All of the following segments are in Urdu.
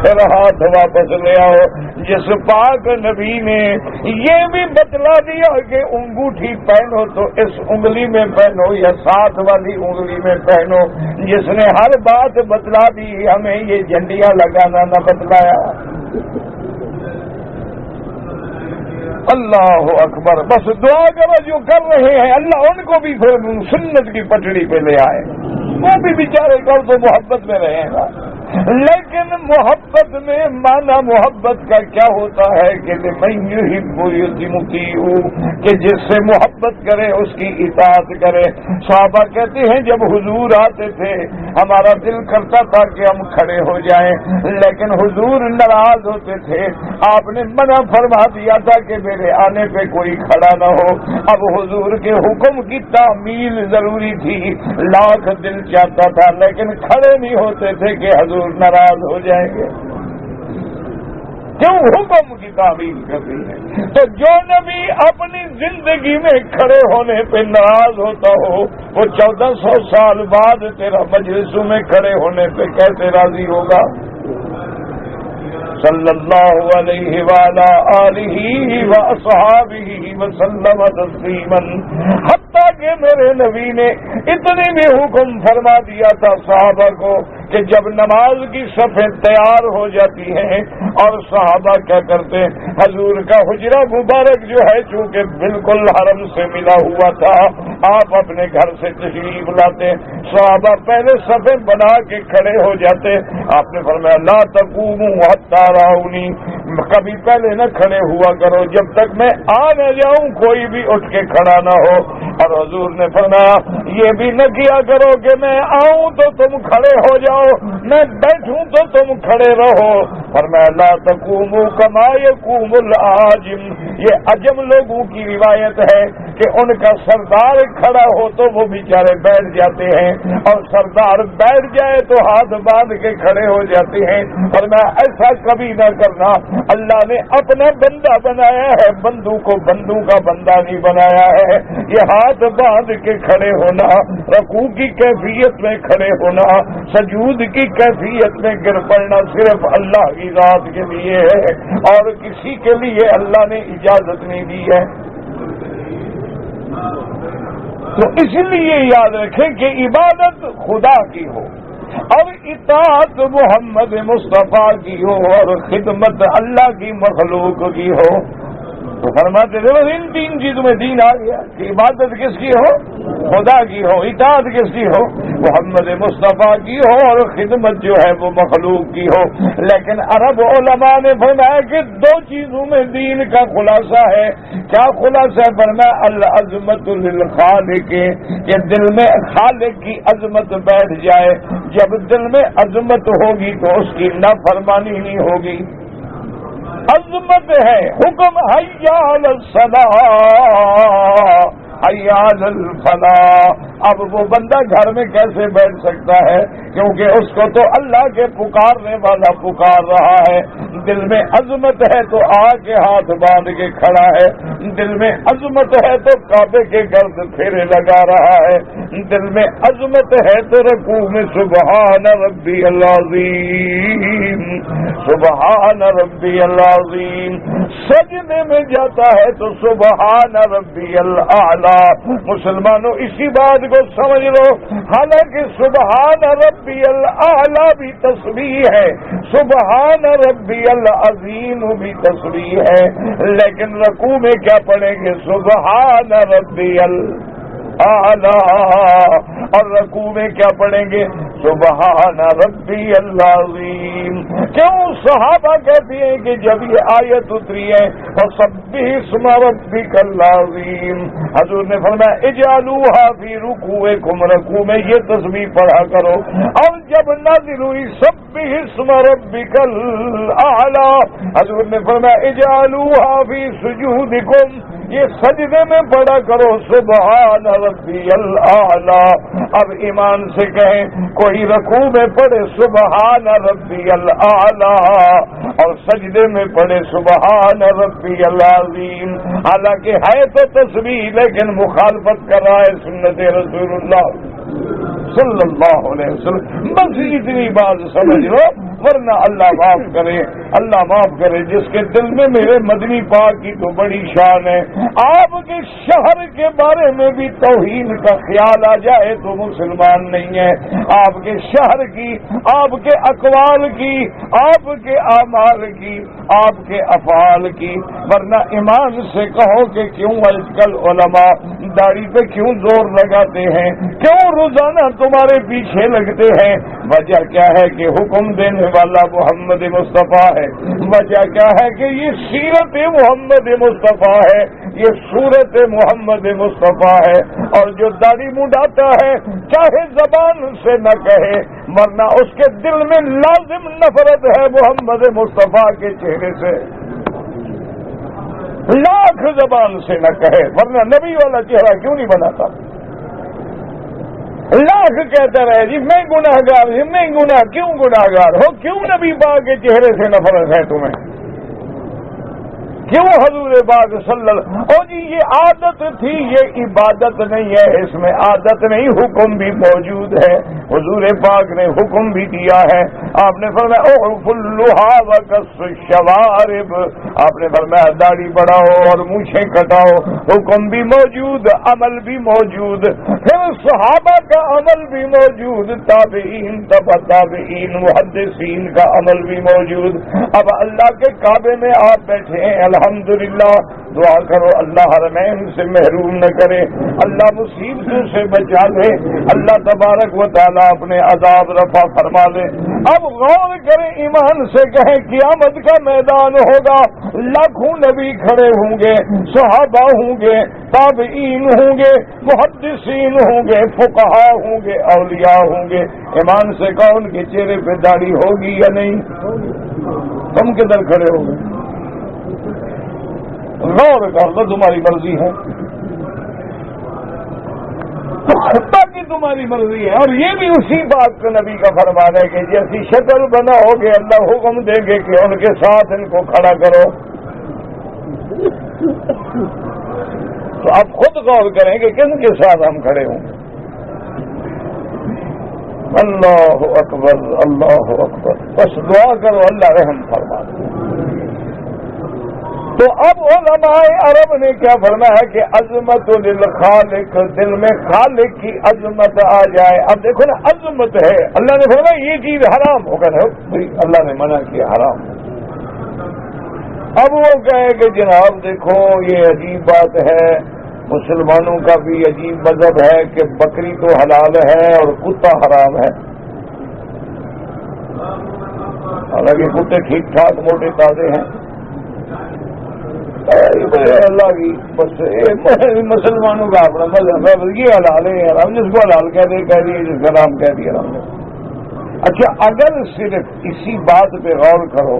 پھر ہاتھ واپس لے آؤ۔ جس پاک نبی نے یہ بھی بتلا دیا کہ انگوٹھی پہنو تو اس انگلی میں پہنو یا ساتھ والی انگلی میں پہنو، جس نے ہر بات بتلا دی، ہمیں یہ جھنڈیاں لگانا نہ بتلایا۔ اللہ اکبر۔ بس دعا کرو جو کر رہے ہیں اللہ ان کو بھی پھر سنت کی پٹڑی پہ لے آئے، وہ بھی بیچارے کل تو محبت میں رہے گا، لیکن محبت میں معنی محبت کا کیا ہوتا ہے کہ من یحب یطیع، کہ جس سے محبت کرے اس کی اطاعت کرے۔ صحابہ کہتے ہیں جب حضور آتے تھے ہمارا دل کرتا تھا کہ ہم کھڑے ہو جائیں، لیکن حضور ناراض ہوتے تھے، آپ نے منع فرما دیا تھا کہ میرے آنے پہ کوئی کھڑا نہ ہو۔ اب حضور کے حکم کی تعمیل ضروری تھی، لاکھ دل چاہتا تھا لیکن کھڑے نہیں ہوتے تھے کہ حضور ناراض ہو جائیں گے، کیوں حکم کی تعمیل کرتی ہے۔ تو جو نبی اپنی زندگی میں کھڑے ہونے پہ ناراض ہوتا ہو، وہ 1400 سال بعد تیرا مجلسوں میں کھڑے ہونے پہ کیسے راضی ہوگا؟ صلی اللہ علیہ وعلی آلہ واصحابہ وسلم تسلیما۔ حتیٰ کہ میرے نبی نے اتنے بھی حکم فرما دیا تھا صحابہ کو کہ جب نماز کی صفیں تیار ہو جاتی ہیں اور صحابہ کیا کرتے، حضور کا حجرہ مبارک جو ہے چونکہ بالکل حرم سے ملا ہوا تھا، آپ اپنے گھر سے تشریف لاتے، صحابہ پہلے صفیں بنا کے کھڑے ہو جاتے۔ آپ نے فرمایا لا تقوموا حتی راؤنی، کبھی پہلے نہ کھڑے ہوا کرو جب تک میں آ نہ جاؤں، کوئی بھی اٹھ کے کھڑا نہ ہو۔ اور حضور نے فرمایا یہ بھی نہ کیا کرو کہ میں آؤں تو تم کھڑے ہو جاؤ، میں بیٹھوں تو تم کھڑے رہو۔ فرمایا لا تقوموا کما یقوم العاجم، یہ عجم لوگوں کی روایت ہے کہ ان کا سردار کھڑا ہو تو وہ بیچارے بیٹھ جاتے ہیں، اور سردار بیٹھ جائے تو ہاتھ باندھ کے کھڑے ہو جاتے ہیں۔ فرمایا ایسا کبھی نہ کرنا، اللہ نے اپنا بندہ بنایا ہے، بندوں کو بندوں کا بندہ نہیں بنایا ہے۔ یہ ہاتھ باندھ کے کھڑے ہونا، رکوع کی کیفیت میں کھڑے ہونا، سجود کی کیفیت میں گر پڑنا صرف اللہ کی ذات کے لیے ہے، اور کسی کے لیے اللہ نے اجازت نہیں دی ہے۔ تو اس لیے یاد رکھیں کہ عبادت خدا کی ہو اور اطاعت محمد مصطفیٰ کی ہو اور خدمت اللہ کی مخلوق کی ہو۔ تو فرماتے تھے بس ان تین چیزوں میں دین آ گیا کہ عبادت کس کی ہو، خدا کی ہو، اطاعت کس کی ہو، محمد مصطفیٰ کی ہو، اور خدمت جو ہے وہ مخلوق کی ہو۔ لیکن عرب علماء نے فرمایا کہ دو چیزوں میں دین کا خلاصہ ہے۔ کیا خلاصہ ہے؟ فرمایا العظمت للخالق، کہ دل میں خالق کی عظمت بیٹھ جائے۔ جب دل میں عظمت ہوگی تو اس کی نافرمانی نہیں ہوگی۔ عظمت ہے، حکم حی علی الصلاۃ حی علی الفلاح۔ اب وہ بندہ گھر میں کیسے بیٹھ سکتا ہے؟ کیونکہ اس کو تو اللہ کے پکارنے والا پکار رہا ہے۔ دل میں عظمت ہے تو آ کے ہاتھ باندھ کے کھڑا ہے، دل میں عظمت ہے تو کعبے کے گرد پھیرے لگا رہا ہے، دل میں عظمت ہے تو رکوع میں سبحان ربی العظیم سبحان ربی العظیم، سجدے میں جاتا ہے تو سبحان ربی الاعلی۔ مسلمانوں اسی بات کو سمجھ لو، حالانکہ سبحان ربی الاعلی بھی تسبیح ہے، سبحان ربی العظیم بھی تسبیح ہے، لیکن رکوع میں کیا پڑھیں گے؟ سبحان ربی الاعلی، اور رکوع میں کیا پڑھیں گے؟ سبحان ربی العظیم۔ کیوں صحابہ کہتے ہیں کہ جب یہ آیت اتری ہے فسبح اسم ربک العظیم، حضور نے فرمایا اجعلوها فی رکوعکم، رکوع میں یہ تسبیح پڑھا کرو۔ اور جب نازل ہوئی سبح اسم ربک الاعلی، حضور نے فرمایا اجعلوها فی سجودکم، یہ سجدے میں پڑھا کرو سبحان ربی الاعلی۔ اب ایمان سے کہیں کوئی رکوع میں پڑھے سبحان ربی الاعلی اور سجدے میں پڑھے سبحان ربی العظیم، حالانکہ ہے تو تسبیح لیکن مخالفت کر رہا ہے سنت رسول اللہ صلی اللہ علیہ وسلم. بس اتنی بات سمجھ لو، ورنہ اللہ معاف کرے، اللہ معاف کرے جس کے دل میں میرے مدنی پاک کی تو بڑی شان ہے، آپ کے شہر کے بارے میں بھی توہین کا خیال آ جائے تو مسلمان نہیں ہے. آپ کے شہر کی، آپ کے اقوال کی، آپ کے اعمال کی، آپ کے افعال کی. ورنہ ایمان سے کہو کہ کیوں آج کل علماء داڑھی پہ کیوں زور لگاتے ہیں، کیوں روزانہ تمہارے پیچھے لگتے ہیں؟ وجہ کیا ہے کہ حکم دینے والا محمد مصطفیٰ ہے. وجہ کیا ہے کہ یہ سیرت محمد مصطفیٰ ہے، یہ صورت محمد مصطفیٰ ہے. اور جو داڑھی مڈاتا ہے چاہے زبان سے نہ کہے، ورنہ اس کے دل میں لازم نفرت ہے محمد مصطفیٰ کے چہرے سے، لاکھ زبان سے نہ کہے، ورنہ نبی والا چہرہ کیوں نہیں بناتا؟ لاکھ کہتا رہے جی میں گناہگار، جی میں گناہ، کیوں گناہگار ہو؟ کیوں نبی پاک کے چہرے سے نفرت ہے تمہیں؟ کیوں حضور پاک صلی اللہ اور جی یہ عادت تھی، یہ عبادت نہیں ہے، اس میں عادت نہیں، حکم بھی موجود ہے. حضور پاک نے حکم بھی دیا ہے. آپ نے فرمایا اعف اللحى وقص الشوارب، آپ نے فرمایا داڑھی بڑھاؤ اور مونچھیں کٹاؤ. حکم بھی موجود، عمل بھی موجود، پھر صحابہ کا عمل بھی موجود، تابعین، تبع تابعین، محدثین کا عمل بھی موجود. اب اللہ کے کعبے میں آپ بیٹھے ہیں، الحمدللہ دعا کرو اللہ حرمین سے محروم نہ کرے، اللہ مصیبتوں سے بچا دے، اللہ تبارک و تعالیٰ اپنے عذاب رفع فرما دے. اب غور کریں، ایمان سے کہیں قیامت کا میدان ہوگا، لاکھوں نبی کھڑے ہوں گے، صحابہ ہوں گے، تابعین ہوں گے، محدثین ہوں گے، فقہاء ہوں گے، اولیاء ہوں گے. ایمان سے کہو ان کے چہرے پہ داڑھی ہوگی یا نہیں؟ تم کدھر کھڑے ہو گے؟ غور کر لو، تمہاری مرضی ہے، باقی تمہاری مرضی ہے. اور یہ بھی اسی بات کا نبی کا فرمان ہے کہ جیسی شکل بناؤ گے اللہ حکم دیں گے کہ ان کے ساتھ ان کو کھڑا کرو. تو آپ خود غور کریں کہ کن کے ساتھ ہم کھڑے ہوں. اللہ اکبر، اللہ اکبر. بس دعا کرو اللہ رحم فرما دے. تو اب علماء عرب نے کیا فرمایا کہ عظمت للخالق، دل میں خالق کی عظمت آ جائے. اب دیکھو نا، عظمت ہے، اللہ نے فرمایا یہ چیز حرام ہو کر اللہ نے منع کیا حرام. اب وہ کہے کہ جناب دیکھو یہ عجیب بات ہے، مسلمانوں کا بھی عجیب مذہب ہے کہ بکری تو حلال ہے اور کتا حرام ہے. حالانکہ کتے ٹھیک ٹھاک موٹے تازے ہیں. اللہ کی بس مسلمانوں کا اپنا مذہب ہے، یہ حلال ہے حرام، جس کو حلال کہہ دے کہہ دیے، جس کا حرام کہہ دیا حرام. اچھا اگر صرف اسی بات پہ غور کرو،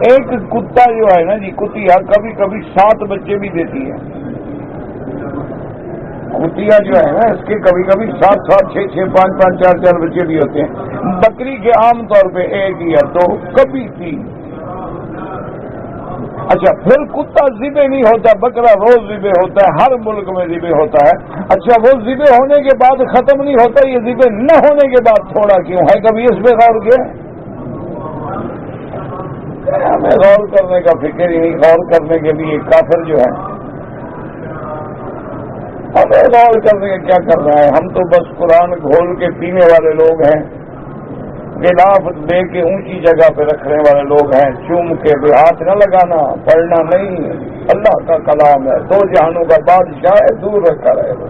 ایک کتا جو ہے نا جی، کتیا کبھی کبھی 7 بچے بھی دیتی ہے. کتیا جو ہے نا اس کے کبھی کبھی 7 6 6 5 5 4 4 بچے بھی ہوتے ہیں. بکری کے عام طور پہ 1 یا 2، کبھی 3. اچھا پھر کتا ذبح نہیں ہوتا، بکرا روز ذبح ہوتا ہے، ہر ملک میں ذبح ہوتا ہے. اچھا وہ ذبح ہونے کے بعد ختم نہیں ہوتا، یہ ذبح نہ ہونے کے بعد تھوڑا کیوں ہے؟ کبھی اس پہ غور کیا؟ ہمیں غور کرنے کا فکر ہی نہیں. غور کرنے کے لیے کافر جو ہے، ہمیں غور کرنے کا کیا کر رہا ہے؟ ہم تو بس قرآن گھول کے پینے والے لوگ ہیں، غلاف دے کے اونچی جگہ پہ رکھنے والے لوگ ہیں، چوم کے بھی ہاتھ نہ لگانا، پڑھنا نہیں. اللہ کا کلام ہے، 2 جہانوں کا بادشاہ ہے، دور رکھا رہے گا.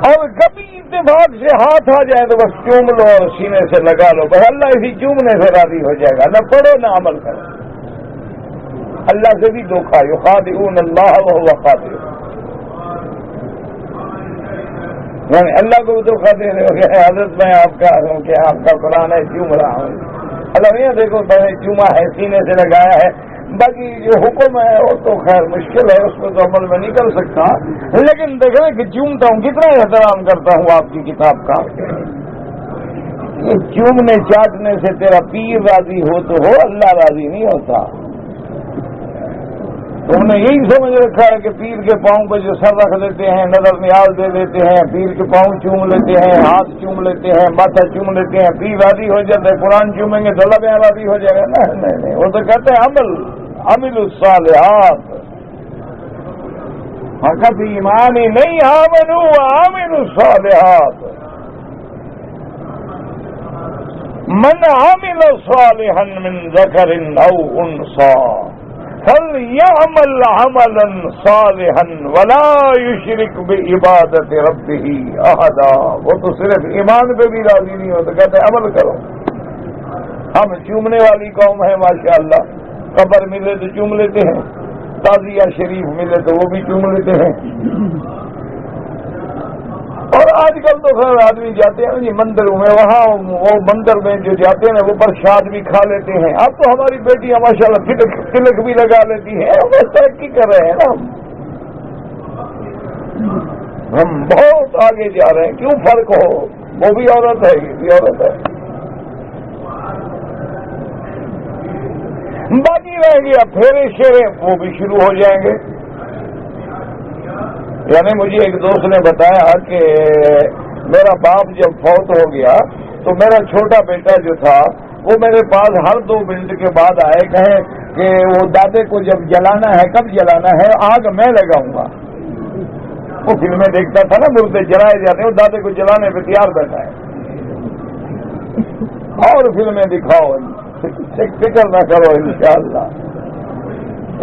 اور کبھی اتفاق سے ہاتھ آ جائے تو بس چوم لو اور سینے سے لگا لو، بس اللہ اسی چومنے سے راضی ہو جائے گا. نہ پڑھو نہ عمل کرو. اللہ سے بھی دھوکہ، یخادعون اللہ وہو خادعهم، یعنی اللہ کو بھی دھوکہ دے رہے ہو کہ حضرت میں آپ کا ہوں کہ آپ کا قرآن ہے چوم رہا ہوں. اللہ نہیں دیکھو میں نے چوما ہے، سینے سے لگایا ہے. باقی جو حکم ہے وہ تو خیر مشکل ہے، اس میں تو عمل میں نہیں کر سکتا، لیکن دیکھ رہے کہ چومتا ہوں، کتنا احترام کرتا ہوں آپ کی کتاب کا. یہ چومنے چاٹنے سے تیرا پیر راضی ہو تو ہو، اللہ راضی نہیں ہوتا. تم نے یہی سمجھ رکھا ہے کہ پیر کے پاؤں پہ جو سر رکھ دیتے ہیں، نظر نیاز دے دیتے ہیں، پیر کے پاؤں چوم لیتے ہیں، ہاتھ چوم لیتے ہیں، ماتھا چوم لیتے ہیں، پیر راضی ہو جاتا ہے، قرآن چومیں گے تو اللہ بھی راضی ہو جائے گا؟ نہیں، وہ تو کہتے ہیں عمل الصالحات. حقت ایمان ہی نہیں، عامل الصالحات. من عمل صالحا من ذکر او انثى فلیعمل عملا صالحا ولا یشرک بعبادت ربہ احدا. وہ تو صرف ایمان پہ بھی راضی نہیں ہوتا، کہتے ہیں عمل کرو. ہم چومنے والی قوم ہے ماشاءاللہ. قبر ملے تو چوم لیتے ہیں، تعزیہ شریف ملے تو وہ بھی چوم لیتے ہیں. اور آج کل تو خیر آدمی جاتے ہیں جی مندروں میں، وہاں وہ مندر میں جو جاتے ہیں وہ پرساد بھی کھا لیتے ہیں. اب تو ہماری بیٹیاں ماشاءاللہ تلک بھی لگا لیتی ہیں. وہ ترقی کر رہے ہیں نا، ہم بہت آگے جا رہے ہیں. کیوں فرق ہو؟ وہ بھی عورت ہے، یہ بھی عورت ہے. باقی رہ گیا پھیرے شیرے، وہ بھی شروع ہو جائیں گے. یعنی مجھے ایک دوست نے بتایا کہ میرا باپ جب فوت ہو گیا تو میرا چھوٹا بیٹا جو تھا وہ میرے پاس ہر 2 منٹ کے بعد آئے، کہے کہ وہ دادے کو جب جلانا ہے، کب جلانا ہے، آگ میں لگاؤں گا. وہ فلمیں دیکھتا تھا نا، مردے جلائے جاتے ہیں، وہ دادے کو جلانے پہ تیار بیٹھا ہے. اور فلمیں دکھاؤ، فکر نہ کرو انشاءاللہ.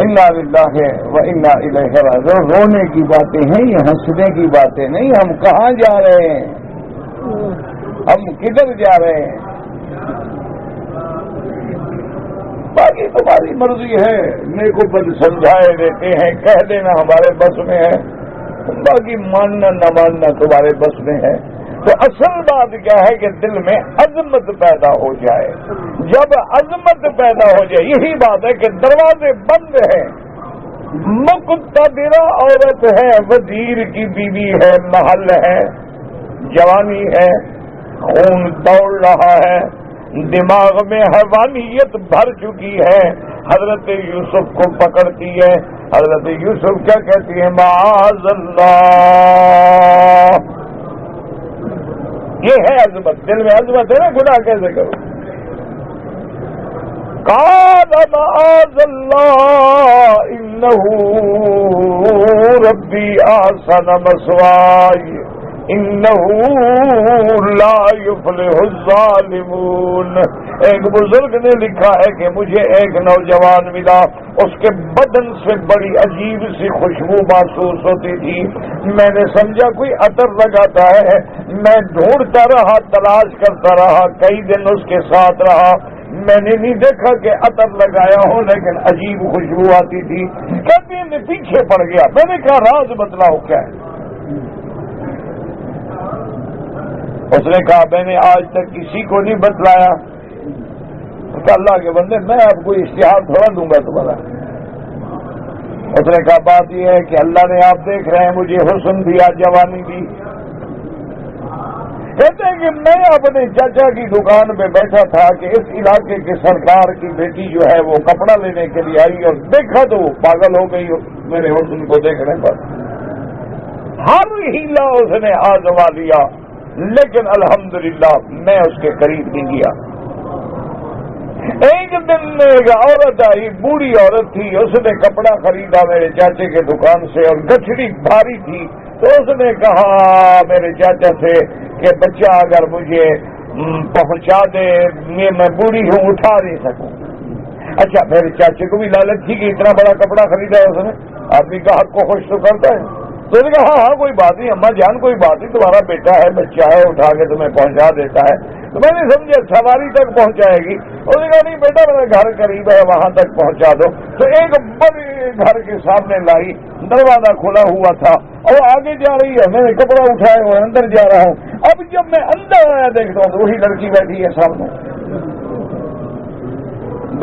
انا للہ و انا الیہ راجعون. رونے کی باتیں ہیں یہ، ہنسنے کی باتیں نہیں. ہم کہاں جا رہے ہیں؟ ہم کدھر جا رہے ہیں؟ باقی تمہاری مرضی ہے، نیکو بد سمجھائے دیتے ہیں، کہہ دینا ہمارے بس میں ہے، باقی ماننا نہ ماننا تمہارے بس میں ہے. تو اصل بات کیا ہے کہ دل میں عظمت پیدا ہو جائے. جب عظمت پیدا ہو جائے، یہی بات ہے کہ دروازے بند ہیں. مقتدرہ عورت ہے، وزیر کی بیوی ہے، محل ہے، جوانی ہے، خون دوڑ رہا ہے، دماغ میں حیوانیت بھر چکی ہے. حضرت یوسف کو پکڑتی ہے. حضرت یوسف کیا کہتی ہے؟ معاذ اللہ. یہ ہے عظمت. دل میں عظمت ہے نا، گناہ کیسے کرو؟ قال معاذ اللہ انہ ربی احسن مثواي انہ لا یفلح الظالمون. ایک بزرگ نے لکھا ہے کہ مجھے ایک نوجوان ملا، اس کے بدن سے بڑی عجیب سی خوشبو محسوس ہوتی تھی. میں نے سمجھا کوئی عطر لگاتا ہے. میں ڈھونڈتا رہا، تلاش کرتا رہا، کئی دن اس کے ساتھ رہا. میں نے نہیں دیکھا کہ عطر لگایا ہو، لیکن عجیب خوشبو آتی تھی. کہتی میں پیچھے پڑ گیا. میں نے کہا راز بتلاؤ کیا ہے؟ اس نے کہا میں نے آج تک کسی کو نہیں بتلایا. کہ اللہ کے بندے میں آپ کو اشتہار تھوڑا دوں گا تمہارا. اس نے کہا بات یہ ہے کہ اللہ نے آپ دیکھ رہے ہیں مجھے حسن دیا، جوانی دی. کہتے ہیں کہ میں اپنے چاچا کی دکان پہ بیٹھا تھا کہ اس علاقے کے سرکار کی بیٹی جو ہے وہ کپڑا لینے کے لیے آئی، اور دیکھا تو وہ پاگل ہو گئی میرے حسن کو دیکھنے پر. ہر ہیلا اس نے آزما لیا، لیکن الحمدللہ میں اس کے قریب نہیں گیا. ایک دن ایک عورت آئی، بوڑھی عورت تھی. اس نے کپڑا خریدا میرے چاچے کے دکان سے، اور گٹھڑی بھاری تھی. تو اس نے کہا میرے چاچا سے کہ بچہ اگر مجھے پہنچا دے، میں بوڑھی ہوں، اٹھا نہیں سکوں. اچھا، میرے چاچے کو بھی لالچ تھی کہ اتنا بڑا کپڑا خریدا ہے اس نے، آدمی کا حق کو خوش تو کرتا ہے. تو نے کہا ہاں کوئی بات نہیں اماں جان، کوئی بات نہیں، تمہارا بیٹا ہے، بچہ ہے، اٹھا کے تمہیں پہنچا دیتا ہے. تو میں نے سمجھا سواری تک پہنچائے گی. اس نے کہا نہیں بیٹا میرا گھر قریب ہے، وہاں تک پہنچا دو. تو ایک بڑے گھر کے سامنے لائی، دروازہ کھلا ہوا تھا اور آگے جا رہی ہے. میں نے کپڑا اٹھایا اور اندر جا رہا ہوں. اب جب میں اندر آیا دیکھتا ہوں تو وہی لڑکی بیٹھی ہے سامنے.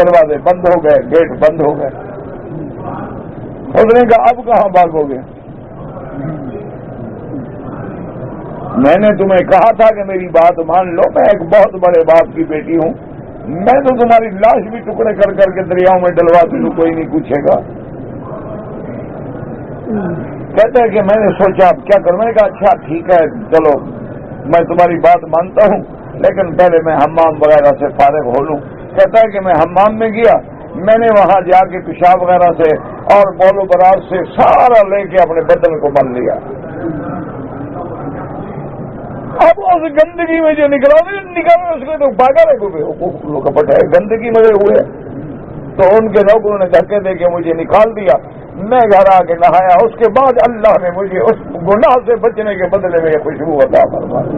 دروازے بند ہو گئے، گیٹ بند ہو گئے. اس نے کہا اب کہاں بھاگو گے؟ میں نے تمہیں کہا تھا کہ میری بات مان لو، میں ایک بہت بڑے باپ کی بیٹی ہوں. میں تو تمہاری لاش بھی ٹکڑے کر کر کے دریاؤں میں ڈلوا دوں، کوئی نہیں پوچھے گا. کہتا ہے کہ میں نے سوچا اب کیا کروں. میں نے کہا اچھا ٹھیک ہے چلو میں تمہاری بات مانتا ہوں لیکن پہلے میں حمام وغیرہ سے فارغ ہو لوں. کہتا ہے کہ میں حمام میں گیا, میں نے وہاں جا کے پیشاب وغیرہ سے اور بول و براز سے سارا لے کے اپنے بدن کو مل لیا. اب اس گندگی میں جو نکلا اس میں تو پاگل ہے کوئی کپٹ ہے, گندگی میں ہوئے تو ان کے نوکروں نے دھکے دے کے مجھے نکال دیا. میں گھر آ کے نہایا, اس کے بعد اللہ نے مجھے اس گناہ سے بچنے کے بدلے میں یہ خوشبو عطا فرمائی.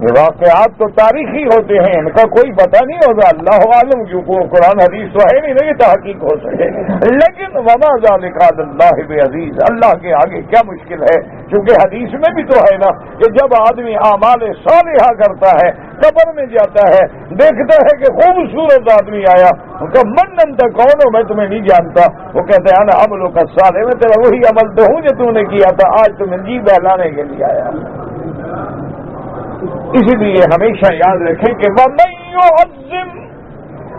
یہ واقعات تو تاریخی ہوتے ہیں, ان کا کوئی پتہ نہیں ہوگا, اللہ عالم کیوں قرآن حدیث تو ہے نہیں کہ تحقیق ہو سکے. لیکن وما ذالک علی اللہ بعزیز, اللہ کے آگے کیا مشکل ہے. کیونکہ حدیث میں بھی تو ہے نا کہ جب آدمی اعمال صالحہ کرتا ہے, قبر میں جاتا ہے, دیکھتا ہے کہ خوبصورت آدمی آیا, ان کا من انت کون ہو, میں تمہیں نہیں جانتا. وہ کہتے ہیں نا عملوں کا صالح, میں تیرا وہی عمل تو ہوں جو تم نے کیا تھا, آج تمہیں جی بہلانے کے لیے آیا. اسی لیے ہمیشہ یاد رکھیں کہ وَمَن يُعَظِّمْ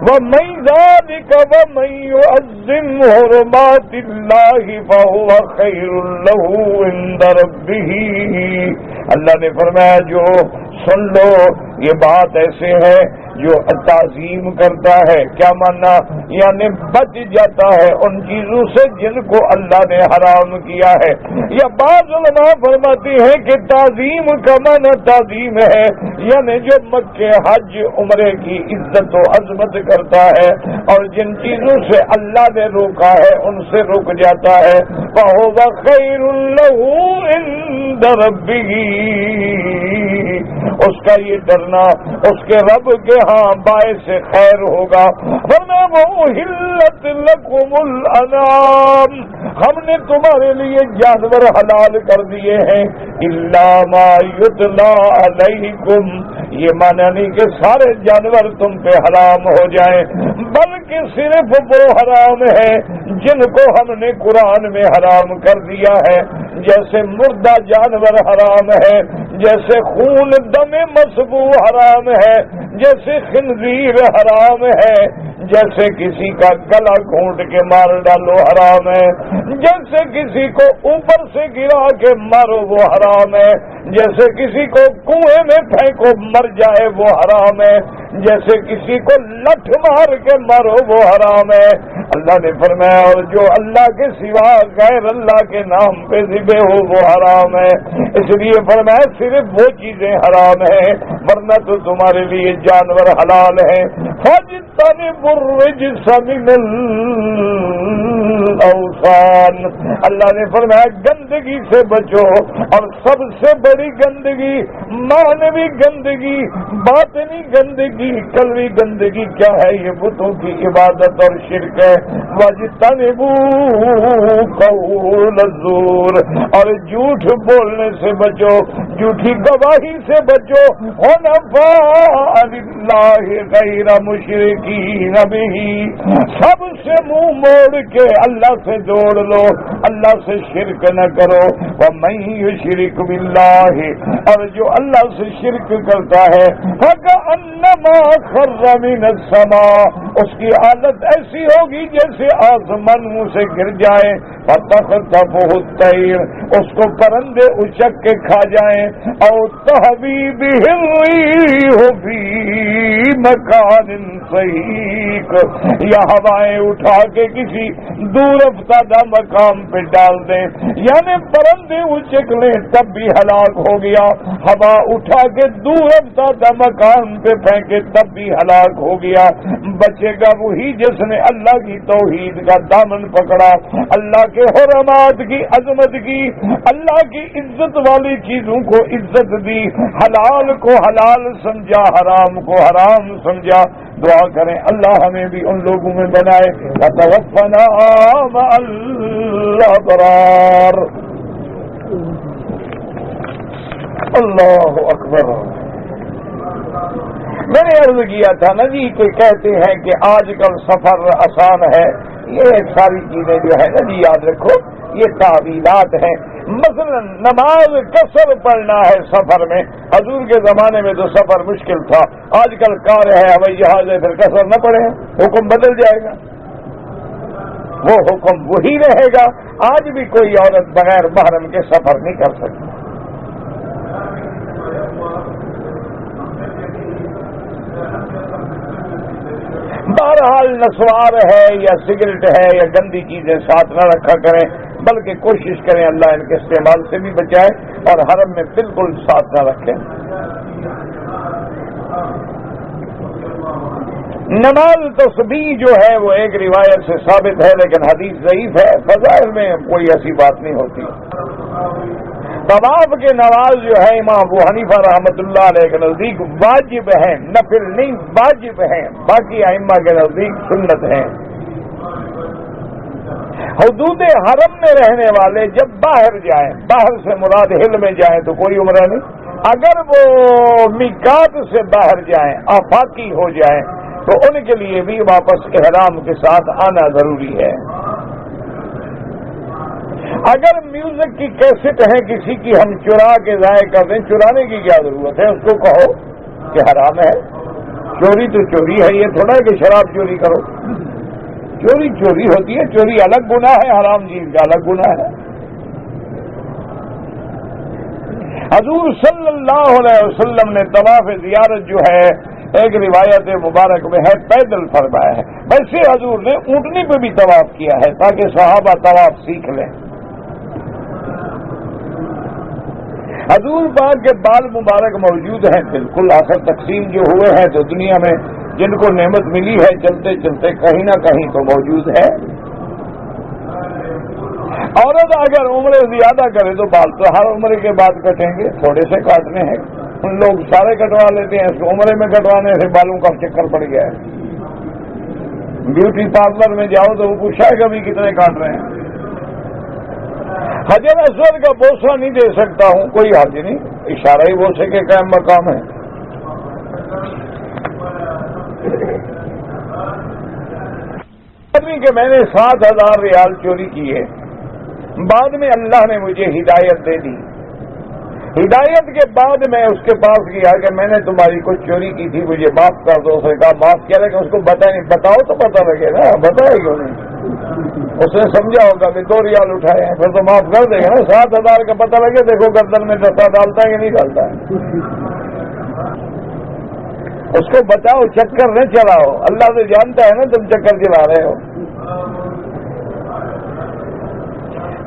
وَمَن ذَلِكَ وَمَن يُعَظِّمْ حُرُمَاتِ اللَّهِ فَهُوَ خَيْرٌ لَهُ عِندَ رَبِّهِ. اللہ نے فرمایا جو سن لو یہ بات ایسے ہے جو تعظیم کرتا ہے, کیا ماننا یعنی بچ جاتا ہے ان چیزوں سے جن کو اللہ نے حرام کیا ہے. یا بعض علماء فرماتی ہیں کہ تعظیم کا معنی تعظیم ہے یعنی جو مکے حج عمرے کی عزت و عظمت کرتا ہے اور جن چیزوں سے اللہ نے روکا ہے ان سے رک جاتا ہے. فَهُوَ خَيْرٌ لَهُ عِندَ رَبِّهِ, اس کا یہ ڈرنا اس کے رب کے ہاں باعث خیر ہوگا. ورنہ وَأُحِلَّتْ لَكُمُ الْأَنْعَامُ, ہم نے تمہارے لیے جانور حلال کر دیے ہیں. إِلَّا مَا يُتْلَى عَلَيْكُمْ, یہ معنی نہیں کہ سارے جانور تم پہ حرام ہو جائیں, بلکہ صرف وہ حرام ہے جن کو ہم نے قرآن میں حرام کر دیا ہے. جیسے مردہ جانور حرام ہے, جیسے خون دم مسبوع حرام ہے, جیسے خنزیر حرام ہے, جیسے کسی کا گلا گھونٹ کے مار ڈالو حرام ہے, جیسے کسی کو اوپر سے گرا کے مارو وہ حرام ہے, جیسے کسی کو کنویں میں پھینکو مر جائے وہ حرام ہے, جیسے کسی کو لٹھ مار کے مارو وہ حرام ہے. اللہ نے فرمایا اور جو اللہ کے سوا غیر اللہ کے نام پہ ذبح ہو وہ حرام ہے. اس لیے فرمایا صرف وہ چیزیں حرام ہیں, ورنہ تو تمہارے لیے جانور حلال ہیں. فَاجْتَنِبُوا الرِّجْسَ مِنَ الْأَوْثَانِ, اللہ نے فرمایا گندگی سے بچو, اور سب سے بڑی گندگی معنوی گندگی, باطنی گندگی, قلبی گندگی کیا ہے؟ یہ بتوں کی عبادت اور شرک ہے. وَاجْتَنِبُوا قَوْلَ الزُّورِ, اور جھوٹ بولنے سے بچو, جھوٹی گواہی سے بچو. حنفاء للہ غیر مشرکین بہ, سب سے منہ موڑ کے اللہ سے جوڑ لو, اللہ سے شرک نہ کرو. وَمَن یشرک باللہ, اور جو اللہ سے شرک کرتا ہے فَكَأَنَّمَا خَرَّ مِنَ السَّمَاءِ, اس کی حالت ایسی ہوگی جیسے آسمان منہ سے گر جائے. فَتَخْطَفُهُ الطَّيْرُ, اس کو پرندے اچک کے کھا جائیں. أَوْ تَهْوِي بِهِ الرِّيحُ فِي مَكَانٍ سَحِيقٍ, یا ہوائیں اٹھا کے کسی دور افتادہ مقام پہ ڈال دیں, یعنی پرندے اچک لیں تب بھی ہلاک ہو گیا, ہوا اٹھا کے دور افتادہ مقام پہ پھینکے تب بھی ہلاک ہو گیا. بچے گا وہی جس نے اللہ کی توحید کا دامن پکڑا, اللہ کے حرمات کی عظمت کی, اللہ کی عزت والی چیزوں کو عزت دی, حلال کو حلال سمجھا, حرام کو حرام سمجھا. دعا کریں اللہ ہمیں بھی ان لوگوں میں بنائے. وَتَوَفَّنَا مَعَ الْأَبْرَارِ. اللہ اکبر. میں نے عرض کیا تھا نا جی کہ کہتے ہیں کہ آج کل سفر آسان ہے. یہ ساری چیزیں جو ہے نا جی یاد رکھو یہ تعویلات ہیں. مثلا نماز قصر پڑھنا ہے سفر میں, حضور کے زمانے میں تو سفر مشکل تھا, آج کل کار ہے, ہوائی جہاز ہے, پھر قصر نہ پڑھے, حکم بدل جائے گا. وہ حکم وہی رہے گا. آج بھی کوئی عورت بغیر محرم کے سفر نہیں کر سکتی. بہرحال نسوار ہے یا سگریٹ ہے یا گندی چیزیں ساتھ نہ رکھا کریں، بلکہ کوشش کریں اللہ ان کے استعمال سے بھی بچائے اور حرم میں بالکل ساتھ نہ رکھیں. نماز تسبیح جو ہے وہ ایک روایت سے ثابت ہے لیکن حدیث ضعیف ہے. فضائل میں کوئی ایسی بات نہیں ہوتی. طواف کے نماز جو ہے امام ابو حنیفہ رحمۃ اللہ علیہ کے نزدیک واجب ہیں، نفل نہیں واجب ہیں. باقی ائمہ کے نزدیک سنت ہیں. حدود حرم میں رہنے والے جب باہر جائیں، باہر سے مراد ہل میں جائیں تو کوئی عمرہ نہیں. اگر وہ میقات سے باہر جائیں، آفاقی ہو جائیں، تو ان کے لیے بھی واپس احرام کے ساتھ آنا ضروری ہے. اگر میوزک کی کیسٹ ہے کسی کی ہم چرا کے ضائع کر دیں، چرانے کی کیا ضرورت ہے؟ اس کو کہو کہ حرام ہے. چوری تو چوری ہے، یہ تھوڑا ہے کہ شراب چوری کرو. چوری چوری ہوتی ہے، چوری الگ گناہ ہے، حرام چیز کا الگ گناہ ہے. حضور صلی اللہ علیہ وسلم نے طواف زیارت جو ہے ایک روایت مبارک میں ہے پیدل فرمایا ہے. ویسے حضور نے اونٹنی پہ بھی طواف کیا ہے تاکہ صحابہ طواف سیکھ لیں. حضور پاک کے بال مبارک موجود ہیں بالکل. آخر تقسیم جو ہوئے ہیں تو دنیا میں جن کو نعمت ملی ہے چلتے چلتے کہیں نہ کہیں تو موجود ہے. عورت اگر عمرے زیادہ کرے تو بال تو ہر عمرے کے بعد کٹیں گے، تھوڑے سے کاٹنے ہیں. ان لوگ سارے کٹوا لیتے ہیں، اس کو عمرے میں کٹوانے سے بالوں کا چکر پڑ گیا ہے. بیوٹی پارلر میں جاؤ تو وہ پوچھا ہے کبھی کتنے کاٹ رہے ہیں. حجر اسود کا بوسہ نہیں دے سکتا ہوں، کوئی حرج نہیں، اشارہ ہی بوسے کے قائم مقام ہے. آدمی کہ میں نے 7,000 ریال چوری کیے، بعد میں اللہ نے مجھے ہدایت دے دی. ہدایت کے بعد میں اس کے پاس گیا کہ میں نے تمہاری کچھ چوری کی تھی، مجھے معاف کر دو. اس نے کہا معاف کیا، لیکن اس کو بتاؤ تو پتہ لگے نا. بتایا کیوں نہیں؟ اس نے سمجھا ہوگا کہ 2 ریال اٹھائے ہیں، پھر تو معاف کر دے گا نا. 7,000 کا پتہ لگے، دیکھو گردن میں دستہ ڈالتا ہے کہ نہیں ڈالتا ہے. اس کو بتاؤ، چکر نہ چلاؤ. اللہ تو جانتا ہے نا تم چکر چلا رہے ہو.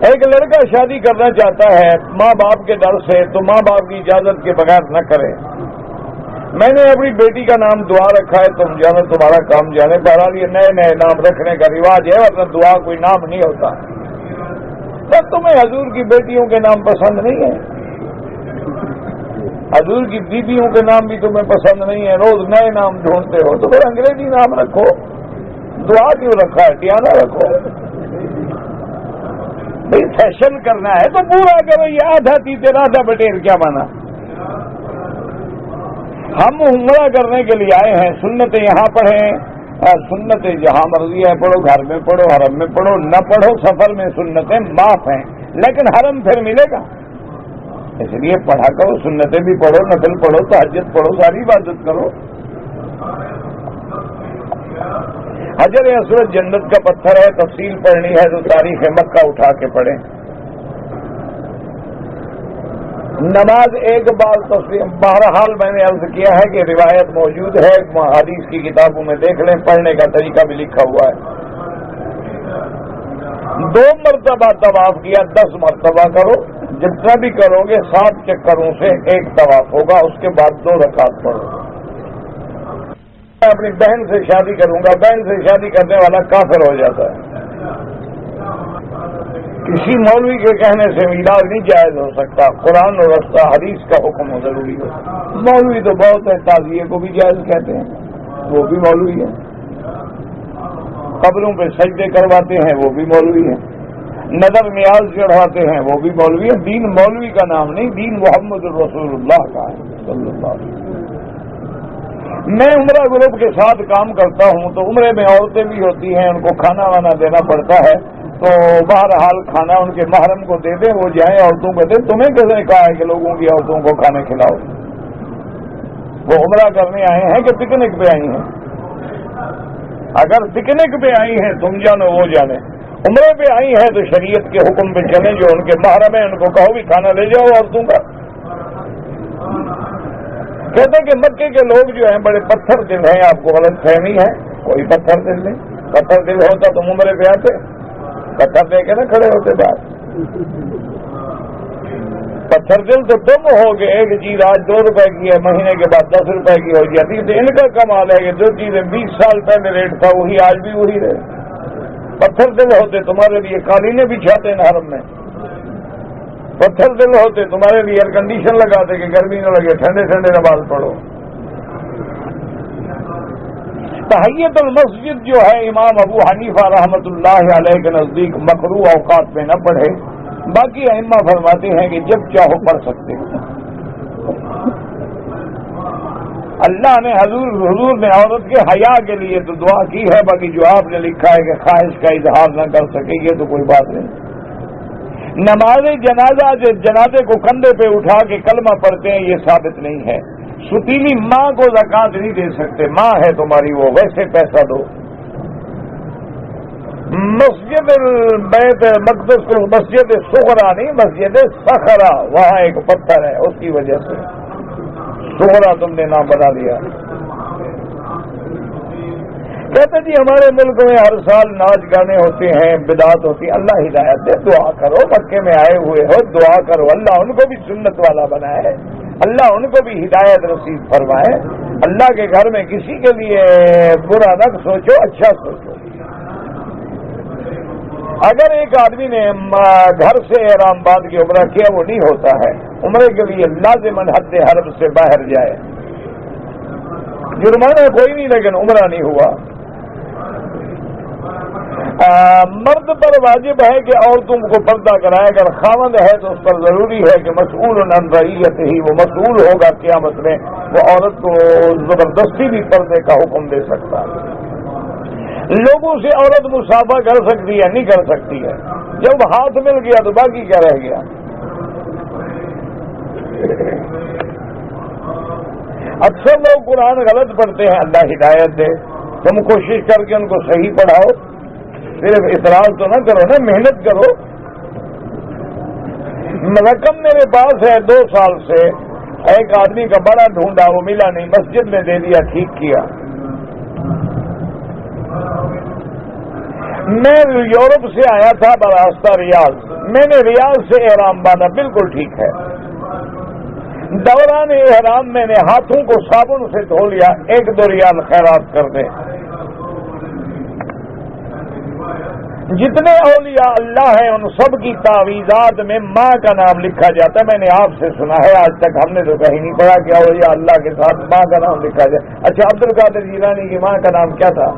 ایک لڑکا شادی کرنا چاہتا ہے ماں باپ کے ڈر سے تو ماں باپ کی اجازت کے بغیر نہ کرے. میں نے اپنی بیٹی کا نام دعا رکھا ہے، تم جانے تمہارا کام جانے. بہرحال یہ نئے نئے نام رکھنے کا رواج ہے، ورنہ دعا کوئی نام نہیں ہوتا. تب تمہیں حضور کی بیٹیوں کے نام پسند نہیں ہے، حضور کی بیویوں کے نام بھی تمہیں پسند نہیں ہے، روز نئے نام ڈھونڈتے ہو تو پھر انگریزی نام رکھو. دعا کیوں رکھا ہے؟ ٹیانا رکھو. بھائی فیشن کرنا ہے تو پورا کرو. یہ آدھا تیتے آدھا بٹیر کیا مانا؟ ہم عمرہ کرنے کے لیے آئے ہیں، سنتیں یہاں پڑھیں، سنتیں جہاں مرضی ہے پڑھو، گھر میں پڑھو، حرم میں پڑھو، نہ پڑھو سفر میں سنتیں معاف ہیں، لیکن حرم پھر ملے گا. اس لیے پڑھا کرو، سنتیں بھی پڑھو، نفل پڑھو، تہجد پڑھو، ساری عبادت کرو. حجر اسود جنت کا پتھر ہے. تفصیل پڑھنی ہے تو تاریخ مکہ اٹھا کے پڑھیں. نماز ایک بار تسلیم. بہرحال میں نے عرض کیا ہے کہ روایت موجود ہے، حدیث کی کتابوں میں دیکھ لیں، پڑھنے کا طریقہ بھی لکھا ہوا ہے. 2 مرتبہ طواف کیا، 10 مرتبہ کرو. جتنا بھی کرو گے 7 چکروں سے 1 طواف ہوگا. اس کے بعد 2 رکعت پڑھو. میں اپنی بہن سے شادی کروں گا، بہن سے شادی کرنے والا کافر ہو جاتا ہے. کسی مولوی کے کہنے سے علاج نہیں جائز ہو سکتا. قرآن اور رستہ حدیث کا حکم ضروری ہے. مولوی تو بہت ہے، تعزیے کو بھی جائز کہتے ہیں، وہ بھی مولوی ہے. قبروں پہ سجدے کرواتے ہیں، وہ بھی مولوی ہے. نظر نیاز چڑھاتے ہیں، وہ بھی مولوی ہے. دین مولوی کا نام نہیں، دین محمد الرسول اللہ کا ہے صلی اللہ علیہ وسلم. میں عمرہ گروپ کے ساتھ کام کرتا ہوں تو عمرے میں عورتیں بھی ہوتی ہیں، ان کو کھانا وانا دینا پڑتا ہے. تو بہرحال کھانا ان کے محرم کو دے دیں، وہ جائیں عورتوں کو دیں. تمہیں کس نے کہا ہے کہ لوگوں کی عورتوں کو کھانے کھلاؤ؟ وہ عمرہ کرنے آئے ہیں کہ پکنک پہ آئی ہیں؟ اگر پکنک پہ آئی ہیں تم جانو وہ جانے. عمرے پہ آئی ہے تو شریعت کے حکم پہ چلیں، جو ان کے محرم ہیں ان کو کہو بھی کھانا لے جاؤ عورتوں کا۔ کہتے ہیں کہ مکے کے لوگ جو ہیں بڑے پتھر دل ہیں، آپ کو غلط فہمی ہے، کوئی پتھر دل نہیں۔ پتھر دل ہوتا تو عمرے پہ آتے، پتھر دے کے نہ کھڑے ہوتے باہر۔ پتھر دل تو تم ہو گے، ایک چیز آج 2 روپے کی ہے، مہینے کے بعد 10 روپے کی ہو جاتی ہے، تو ان کا کمال ہے کہ جو چیزیں 20 سال پہلے ریٹ تھا وہی آج بھی وہی رہے۔ پتھر دل ہوتے تمہارے لیے قالینیں بچھاتے ہیں حرم میں، پتھر دل ہوتے تمہارے لیے ایئر کنڈیشن لگاتے کہ گرمی نہ لگے، ٹھنڈے ٹھنڈے نماز پڑھو۔ تحیت المسجد جو ہے امام ابو حنیفہ رحمۃ اللہ علیہ کے نزدیک مکروہ اوقات میں نہ پڑھے، باقی ائمہ فرماتے ہیں کہ جب چاہو پڑھ سکتے ہو۔ اللہ نے حضور نے عورت کے حیا کے لیے تو دعا کی ہے، باقی جو آپ نے لکھا ہے کہ خواہش کا اظہار نہ کر سکے یہ تو کوئی بات نہیں۔ نماز جنازہ جو جنازے کو کندھے پہ اٹھا کے کلمہ پڑھتے ہیں یہ ثابت نہیں ہے۔ ستیلی ماں کو زکوٰۃ نہیں دے سکتے، ماں ہے تمہاری وہ، ویسے پیسہ دو۔ مسجد بیت مقدس کو مسجد صغرا نہیں، مسجد صخرہ، وہاں ایک پتھر ہے اس کی وجہ سے صغرا تم نے نام بنا دیا۔ کہتے جی ہمارے ملک میں ہر سال ناچ گانے ہوتے ہیں، بدعت ہوتی ہے، اللہ ہدایت دے، دعا کرو، مکے میں آئے ہوئے ہو دعا کرو، اللہ ان کو بھی سنت والا بنائے، اللہ ان کو بھی ہدایت نصیب فرمائے۔ اللہ کے گھر میں کسی کے لیے برا نہ سوچو، اچھا سوچو۔ اگر ایک آدمی نے گھر سے احرام باندھ کے عمرہ کیا وہ نہیں ہوتا ہے، عمرے کے لیے لازماً حد حرم سے باہر جائے، جرمانہ کوئی نہیں لیکن عمرہ نہیں ہوا۔ مرد پر واجب ہے کہ عورتوں کو پردہ کرائے، اگر خاوند ہے تو اس پر ضروری ہے کہ مسئول عن رعیت ہی، وہ مسئول ہوگا قیامت میں، وہ عورت کو زبردستی بھی پردے کا حکم دے سکتا ہے۔ لوگوں سے عورت مصافحہ کر سکتی ہے، نہیں کر سکتی ہے، جب ہاتھ مل گیا تو باقی کیا رہ گیا۔ اکثر لوگ قرآن غلط پڑھتے ہیں، اللہ ہدایت دے، تم کوشش کر کے ان کو صحیح پڑھاؤ، صرف اعتراض تو نہ کرو نا، محنت کرو۔ رقم میرے پاس ہے 2 سال سے، ایک آدمی کا بڑا ڈھونڈا وہ ملا نہیں، مسجد میں دے دیا، ٹھیک کیا۔ میں یورپ سے آیا تھا براستہ ریاض، میں نے ریاض سے احرام باندھا، بالکل ٹھیک ہے۔ دوران احرام میں نے ہاتھوں کو صابن سے دھو لیا، 1-2 ریال خیرات کر دیں۔ جتنے اولیاء اللہ ہیں ان سب کی تعویذات میں ماں کا نام لکھا جاتا ہے، میں نے آپ سے سنا ہے، آج تک ہم نے تو کہیں نہیں پڑھا کہ اولیاء اللہ کے ساتھ ماں کا نام لکھا جائے۔ اچھا عبد القادر جیلانی کی ماں کا نام کیا تھا؟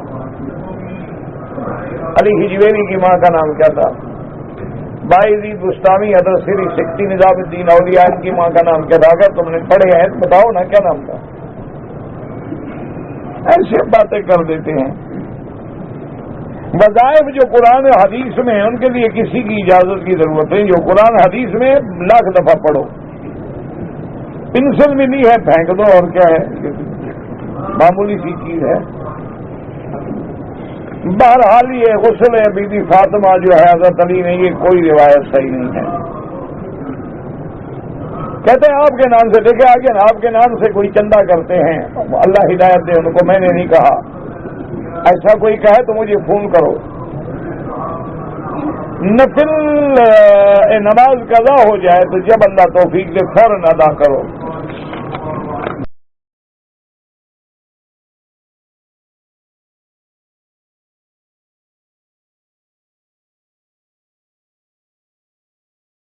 علی ہجویری کی ماں کا نام کیا تھا؟ باعزید بستامی، حضرت سری سکتی نظام الدین اولیاء ان کی ماں کا نام کیا تھا؟ اگر تم نے پڑھے ہیں تو بتاؤ نا کیا نام تھا۔ ایسے باتیں کر دیتے ہیں۔ وظائف جو قرآن حدیث میں ہیں ان کے لیے کسی کی اجازت کی ضرورت نہیں، جو قرآن حدیث میں 1,00,000 دفعہ پڑھو۔ پنسل بھی نہیں ہے پھینک دو، اور کیا ہے، معمولی سی چیز ہے۔ بہرحال یہ غسل ہے بی بی فاطمہ جو ہے حضرت علی نے، یہ کوئی روایت صحیح نہیں ہے۔ کہتے ہیں آپ کے نام سے، دیکھیں آگے نا، آپ کے نام سے کوئی چندہ کرتے ہیں، اللہ ہدایت دے ان کو، میں نے نہیں کہا، ایسا کوئی کہے تو مجھے فون کرو۔ نفل نماز قضا ہو جائے تو جب اللہ توفیق دے فوراً ادا کرو۔